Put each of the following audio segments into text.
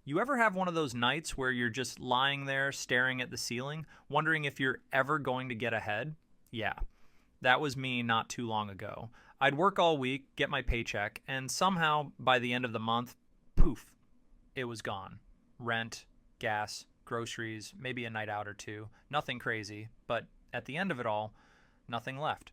You ever have one of those nights where you're just lying there staring at the ceiling, wondering if you're ever going to get ahead? Yeah, that was me not too long ago. I'd work all week, get my paycheck, and somehow by the end of the month, poof, it was gone. Rent, gas, groceries, maybe a night out or two. Nothing crazy, but at the end of it all, nothing left.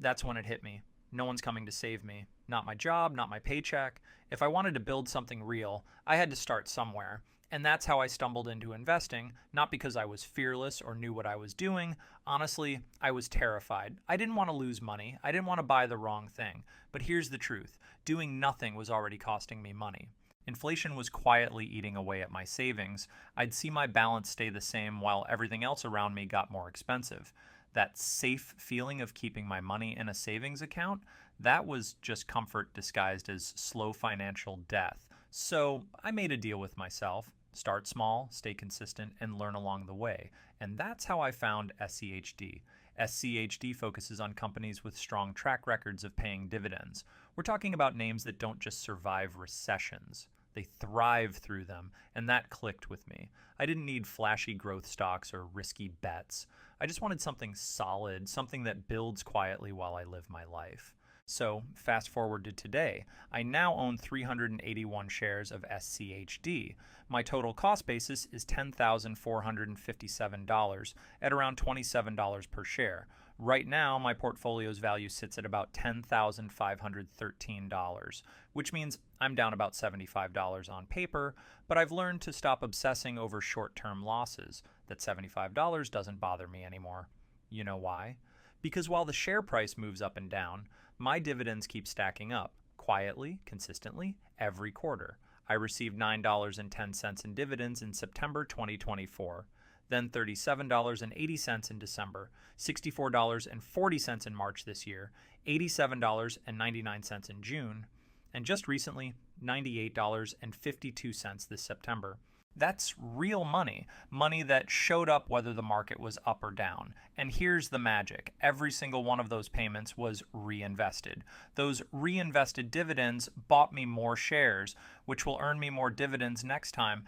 That's when it hit me. No one's coming to save me. Not my job, not my paycheck. If I wanted to build something real, I had to start somewhere. And that's how I stumbled into investing, not because I was fearless or knew what I was doing. Honestly, I was terrified. I didn't want to lose money. I didn't want to buy the wrong thing. But here's the truth. Doing nothing was already costing me money. Inflation was quietly eating away at my savings. I'd see my balance stay the same while everything else around me got more expensive. That safe feeling of keeping my money in a savings account, that was just comfort disguised as slow financial death. So I made a deal with myself. Start small, stay consistent, and learn along the way. And that's how I found SCHD. SCHD focuses on companies with strong track records of paying dividends. We're talking about names that don't just survive recessions. They thrive through them, and that clicked with me. I didn't need flashy growth stocks or risky bets. I just wanted something solid, something that builds quietly while I live my life. So, fast forward to today. I now own 381 shares of SCHD. My total cost basis is $10,457 at around $27 per share. Right now, my portfolio's value sits at about $10,513, which means I'm down about $75 on paper, but I've learned to stop obsessing over short-term losses. That $75 doesn't bother me anymore. You know why? Because while the share price moves up and down, my dividends keep stacking up, quietly, consistently, every quarter. I received $9.10 in dividends in September 2024, then $37.80 in December, $64.40 in March this year, $87.99 in June, and just recently, $98.52 this September. That's real money, money that showed up whether the market was up or down. And here's the magic. Every single one of those payments was reinvested. Those reinvested dividends bought me more shares, which will earn me more dividends next time.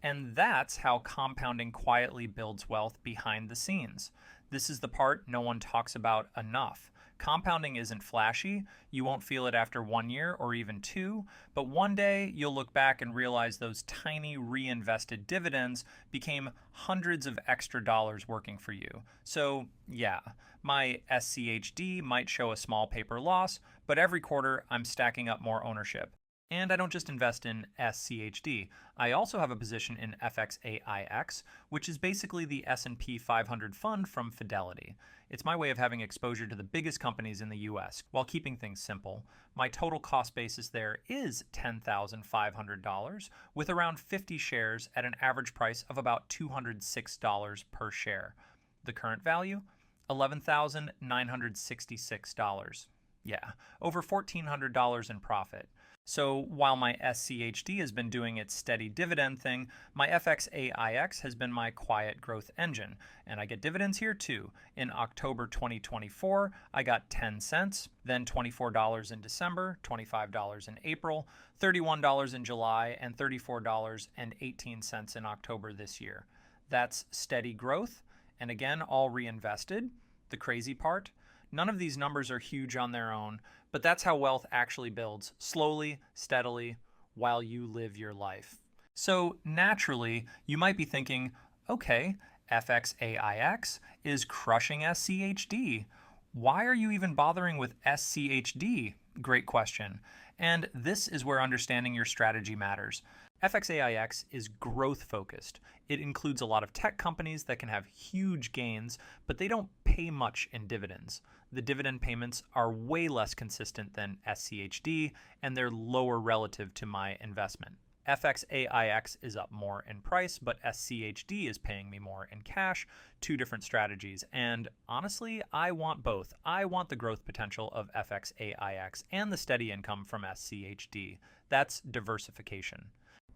And that's how compounding quietly builds wealth behind the scenes. This is the part no one talks about enough. Compounding isn't flashy. You won't feel it after 1 year or even 2, but one day you'll look back and realize those tiny reinvested dividends became hundreds of extra dollars working for you. So yeah, my SCHD might show a small paper loss, but every quarter I'm stacking up more ownership. And I don't just invest in SCHD. I also have a position in FXAIX, which is basically the S&P 500 fund from Fidelity. It's my way of having exposure to the biggest companies in the US while keeping things simple. My total cost basis there is $10,500 with around 50 shares at an average price of about $206 per share. The current value? $11,966. Yeah, over $1,400 in profit. So while my SCHD has been doing its steady dividend thing, my FXAIX has been my quiet growth engine. And I get dividends here too. In October 2024, I got 10 cents, then $24 in December, $25 in April, $31 in July, and $34.18 in October this year. That's steady growth, and again, all reinvested. The crazy part? None of these numbers are huge on their own, but that's how wealth actually builds, slowly, steadily, while you live your life. So naturally, you might be thinking, okay, FXAIX is crushing SCHD. Why are you even bothering with SCHD? Great question. And this is where understanding your strategy matters. FXAIX is growth focused. It includes a lot of tech companies that can have huge gains, but they don't pay much in dividends. The dividend payments are way less consistent than SCHD, and they're lower relative to my investment. FXAIX is up more in price, but SCHD is paying me more in cash. Two different strategies. And honestly, I want both. I want the growth potential of FXAIX and the steady income from SCHD. That's diversification.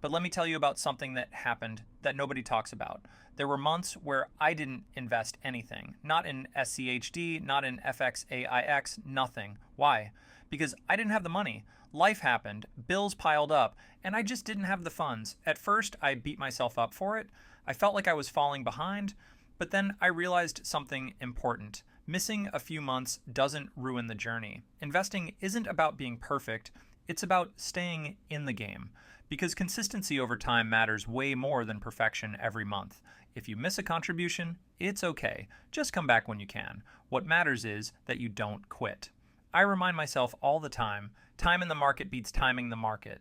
But let me tell you about something that happened that nobody talks about. There were months where I didn't invest anything. Not in SCHD, not in FXAIX, nothing. Why? because I didn't have the money. Life happened, bills piled up, and I just didn't have the funds. At first, I beat myself up for it. I felt like I was falling behind, but then I realized something important. Missing a few months doesn't ruin the journey. Investing isn't about being perfect, it's about staying in the game. Because consistency over time matters way more than perfection every month. If you miss a contribution, it's okay. Just come back when you can. What matters is that you don't quit. I remind myself all the time, time in the market beats timing the market.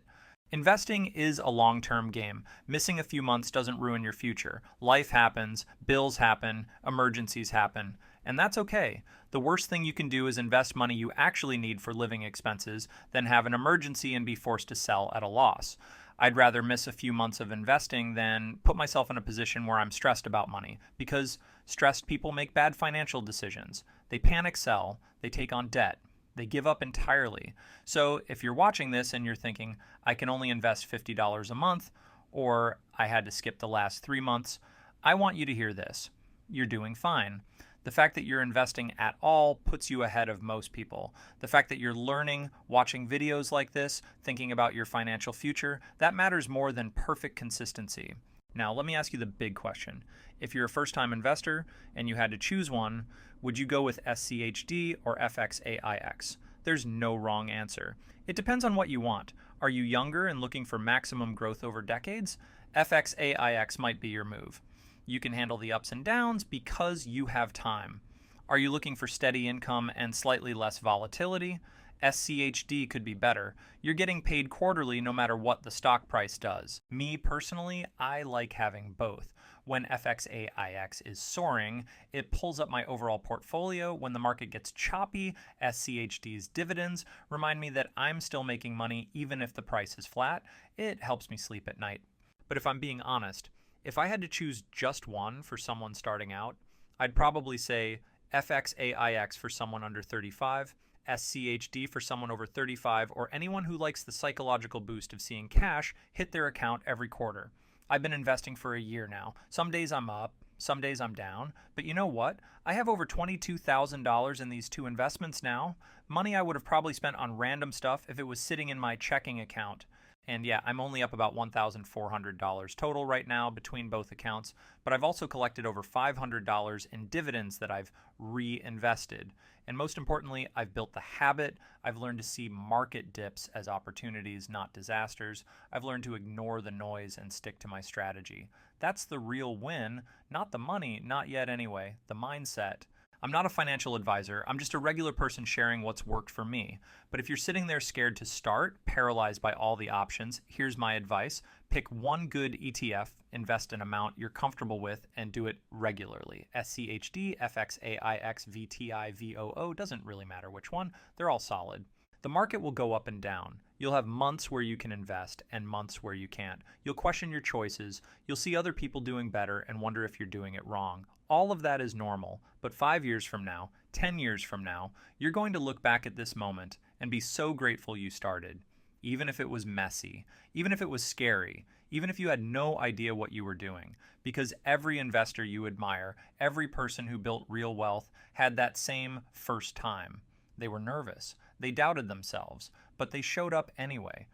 Investing is a long-term game. Missing a few months doesn't ruin your future. Life happens, bills happen, emergencies happen, and that's okay. The worst thing you can do is invest money you actually need for living expenses than have an emergency and be forced to sell at a loss. I'd rather miss a few months of investing than put myself in a position where I'm stressed about money, because stressed people make bad financial decisions. They panic sell, they take on debt, they give up entirely. So if you're watching this and you're thinking, I can only invest $50 a month, or I had to skip the last 3 months, I want you to hear this. You're doing fine. The fact that you're investing at all puts you ahead of most people. The fact that you're learning, watching videos like this, thinking about your financial future, that matters more than perfect consistency. Now, let me ask you the big question. If you're a first-time investor and you had to choose one, would you go with SCHD or FXAIX? There's no wrong answer. It depends on what you want. Are you younger and looking for maximum growth over decades? FXAIX might be your move. You can handle the ups and downs because you have time. Are you looking for steady income and slightly less volatility? SCHD could be better. You're getting paid quarterly no matter what the stock price does. Me personally, I like having both. When FXAIX is soaring, it pulls up my overall portfolio. When the market gets choppy, SCHD's dividends remind me that I'm still making money even if the price is flat. It helps me sleep at night. But if I'm being honest, if I had to choose just one for someone starting out, I'd probably say FXAIX for someone under 35, SCHD for someone over 35, or anyone who likes the psychological boost of seeing cash hit their account every quarter. I've been investing for a year now. Some days I'm up, some days I'm down, but you know what? I have over $22,000 in these two investments now. Money I would have probably spent on random stuff if it was sitting in my checking account. And yeah, I'm only up about $1,400 total right now between both accounts, but I've also collected over $500 in dividends that I've reinvested. And most importantly, I've built the habit. I've learned to see market dips as opportunities, not disasters. I've learned to ignore the noise and stick to my strategy. That's the real win, not the money, not yet anyway, the mindset. I'm not a financial advisor. I'm just a regular person sharing what's worked for me. But if you're sitting there scared to start, paralyzed by all the options, here's my advice. Pick one good ETF, invest an amount you're comfortable with, and do it regularly. SCHD, FXAIX, VTI, VOO, doesn't really matter which one. They're all solid. The market will go up and down. You'll have months where you can invest and months where you can't. You'll question your choices. You'll see other people doing better and wonder if you're doing it wrong. All of that is normal, but 5 years from now, 10 years from now, you're going to look back at this moment and be so grateful you started. Even if it was messy, even if it was scary, even if you had no idea what you were doing. Because every investor you admire, every person who built real wealth had that same first time. They were nervous. They doubted themselves, but they showed up anyway.